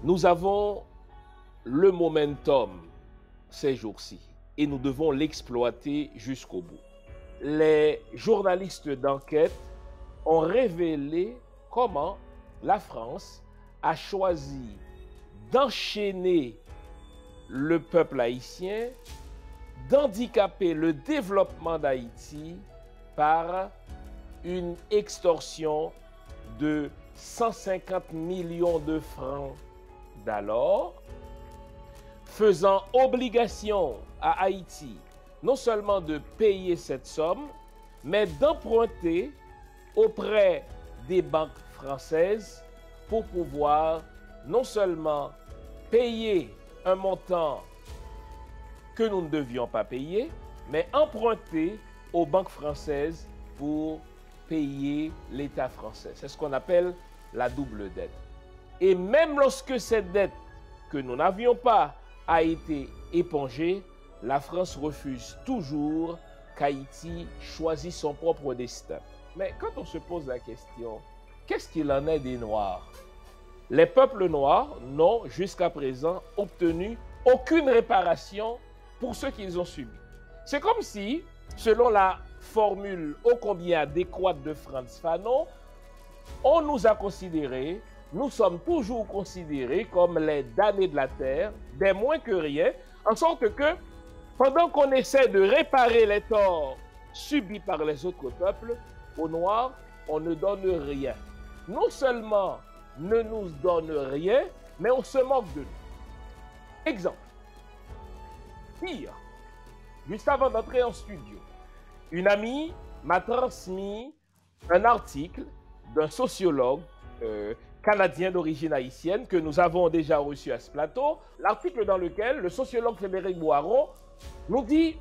Nous avons le momentum ces jours-ci et nous devons l'exploiter jusqu'au bout. Les journalistes d'enquête ont révélé comment la France a choisi d'enchaîner le peuple haïtien, d'handicaper le développement d'Haïti par une extorsion de 150 millions de francs d'alors, faisant obligation à Haïti non seulement de payer cette somme, mais d'emprunter auprès des banques françaises pour pouvoir non seulement payer un montant que nous ne devions pas payer, mais emprunter aux banques françaises pour payer l'État français. C'est ce qu'on appelle la double dette. Et même lorsque cette dette que nous n'avions pas a été épongée, la France refuse toujours qu'Haïti choisisse son propre destin. Mais quand on se pose la question, qu'est-ce qu'il en est des Noirs? Les peuples noirs n'ont jusqu'à présent obtenu aucune réparation pour ce qu'ils ont subi. C'est comme si, selon la formule ô combien adéquate de Frantz Fanon, on nous a considérés, nous sommes toujours considérés comme les damnés de la terre, des moins que rien, en sorte que pendant qu'on essaie de réparer les torts subis par les autres peuples, aux Noirs, on ne donne rien. Non seulement ne nous donne rien, mais on se moque de nous. Exemple. Pire, juste avant d'entrer en studio, une amie m'a transmis un article d'un sociologue canadien d'origine haïtienne que nous avons déjà reçu à ce plateau. L'article dans lequel le sociologue Frédéric Boiron nous dit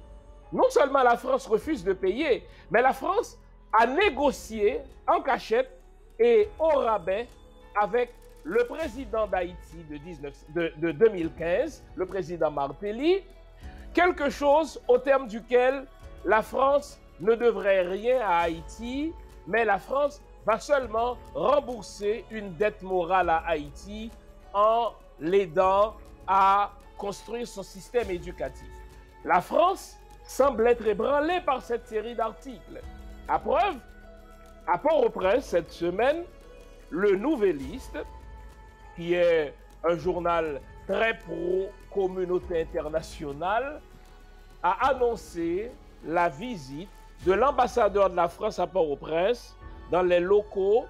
non seulement la France refuse de payer, mais la France a négocié en cachette et au rabais avec le président d'Haïti de 2015, le président Martelly, quelque chose au terme duquel la France ne devrait rien à Haïti, mais la France va seulement rembourser une dette morale à Haïti en l'aidant à construire son système éducatif. La France semble être ébranlée par cette série d'articles. À preuve, à Port-au-Prince, cette semaine, le Nouvelliste, qui est un journal très pro-communauté internationale, a annoncé la visite de l'ambassadeur de la France à Port-au-Prince dans les locaux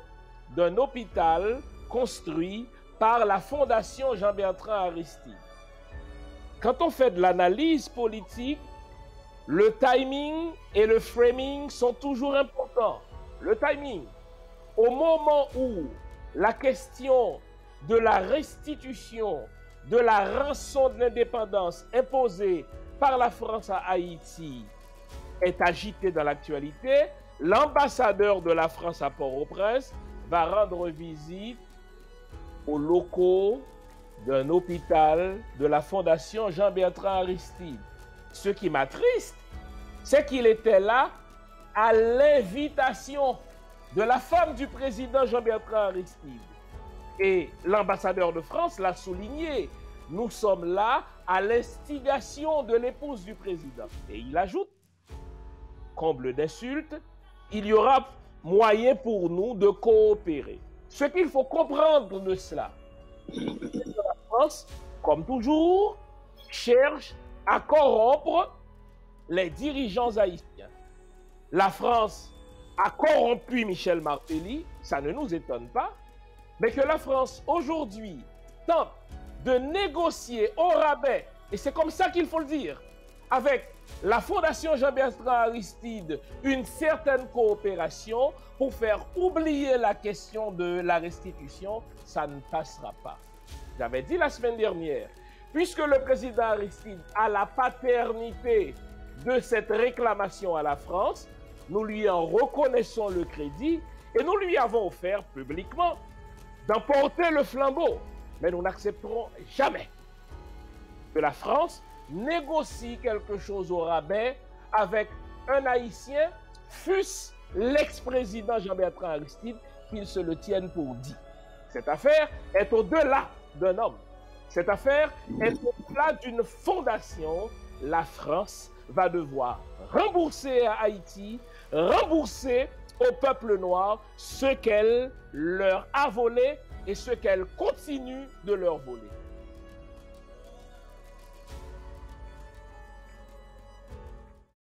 d'un hôpital construit par la Fondation Jean-Bertrand Aristide. Quand on fait de l'analyse politique, le timing et le framing sont toujours importants. Le timing, au moment où la question de la restitution de la rançon de l'indépendance imposée par la France à Haïti est agitée dans l'actualité, l'ambassadeur de la France à Port-au-Prince va rendre visite aux locaux d'un hôpital de la Fondation Jean-Bertrand Aristide. Ce qui m'attriste, c'est qu'il était là à l'invitation de la femme du président Jean-Bertrand Aristide. Et l'ambassadeur de France l'a souligné, nous sommes là à l'instigation de l'épouse du président. Et il ajoute, comble d'insulte, il y aura moyen pour nous de coopérer. Ce qu'il faut comprendre de cela, c'est que la France, comme toujours, cherche à corrompre les dirigeants haïtiens. La France a corrompu Michel Martelly, ça ne nous étonne pas, mais que la France aujourd'hui tente de négocier au rabais, et c'est comme ça qu'il faut le dire, avec la Fondation Jean-Bertrand Aristide, une certaine coopération pour faire oublier la question de la restitution, ça ne passera pas. J'avais dit la semaine dernière, puisque le président Aristide a la paternité de cette réclamation à la France, nous lui en reconnaissons le crédit et nous lui avons offert publiquement d'emporter le flambeau. Mais nous n'accepterons jamais que la France négocie quelque chose au rabais avec un Haïtien, fût-ce l'ex-président Jean-Bertrand Aristide, qu'il se le tienne pour dit. Cette affaire est au-delà d'un homme. Cette affaire est au plat d'une fondation. La France va devoir rembourser à Haïti, rembourser au peuple noir ce qu'elle leur a volé et ce qu'elle continue de leur voler.